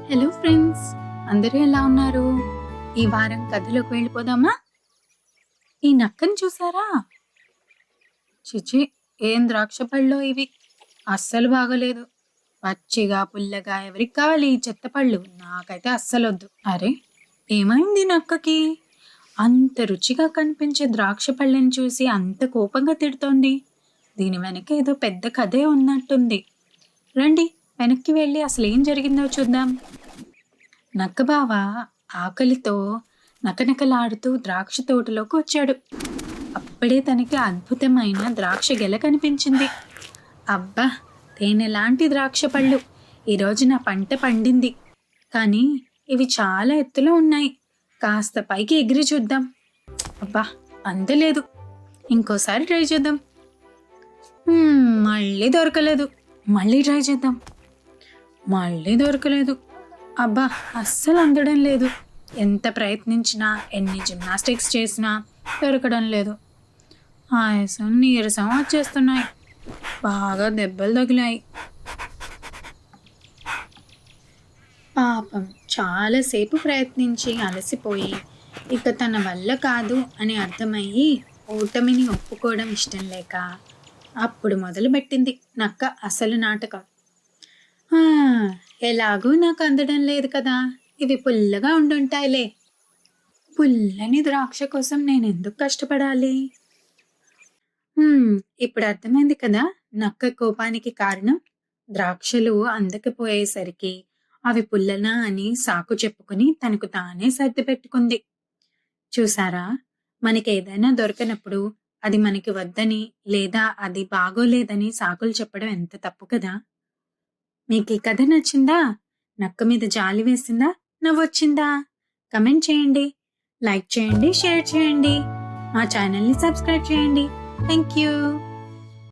Hello friends, అందరూ ఎలా ఉన్నారు? ఈ వారం కథలోకి వెళ్ళిపోదామా? ఈ నక్కని చూసారా? చిచి, ఏం ద్రాక్ష పళ్ళో ఇవి! అస్సలు బాగోలేదు. పచ్చిగా పుల్లగా ఎవరికి కావాలి ఈ చెత్త పళ్ళు? నాకైతే అస్సలొద్దు. అరే, ఏమైంది నక్కకి? అంత రుచిగా కనిపించే ద్రాక్ష పళ్ళని చూసి అంత కోపంగా తిడుతోంది. దీని వెనక ఏదో పెద్ద కథే ఉన్నట్టుంది. రండి, వెనక్కి వెళ్ళి అసలు ఏం జరిగిందో చూద్దాం. నక్కబావ ఆకలితో నకనకలాడుతూ ద్రాక్ష తోటలోకి వచ్చాడు. అప్పుడే తనకి అద్భుతమైన ద్రాక్ష గెల కనిపించింది. అబ్బా, తేనెలాంటి ద్రాక్ష పళ్ళు! ఈరోజు నా పంట పండింది. కానీ ఇవి చాలా ఎత్తులో ఉన్నాయి. కాస్త పైకి ఎగిరి చూద్దాం. అబ్బా, అందలేదు. ఇంకోసారి ట్రై చేద్దాం. మళ్ళీ దొరకలేదు. మళ్ళీ ట్రై చేద్దాం. మళ్ళీ దొరకలేదు. అబ్బా, అస్సలు అందడం లేదు. ఎంత ప్రయత్నించినా, ఎన్ని జిమ్నాస్టిక్స్ చేసినా దొరకడం లేదు. ఆయాసం నీరసం వచ్చేస్తున్నాయి. బాగా దెబ్బలు తగిలాయి. పాపం చాలాసేపు ప్రయత్నించి అలసిపోయి ఇక తన వల్ల కాదు అని అర్థమయ్యి ఓటమిని ఒప్పుకోవడం ఇష్టం లేక అప్పుడు మొదలుపెట్టింది నక్క అసలు నాటకం. ఎలాగూ నాకు అందడం లేదు కదా, ఇవి పుల్లగా ఉండుంటాయిలే. పుల్లని ద్రాక్ష కోసం నేను ఎందుకు కష్టపడాలి? ఇప్పుడు అర్థమైంది కదా నక్క కోపానికి కారణం. ద్రాక్షలు అందకపోయేసరికి అవి పుల్లనా అని సాకు చెప్పుకుని తనకు తానే సర్ది పెట్టుకుంది. చూసారా, మనకి ఏదైనా దొరకనప్పుడు అది మనకి వద్దని లేదా అది బాగోలేదని సాకులు చెప్పడం ఎంత తప్పు కదా. మీకు ఈ కథ నచ్చిందా? నక్క మీద జాలి వేసిందా? నవ్వొచ్చిందా? కమెంట్ చేయండి, లైక్ చేయండి, షేర్ చేయండి, మా ఛానల్ని సబ్స్క్రైబ్ చేయండి. Thank you.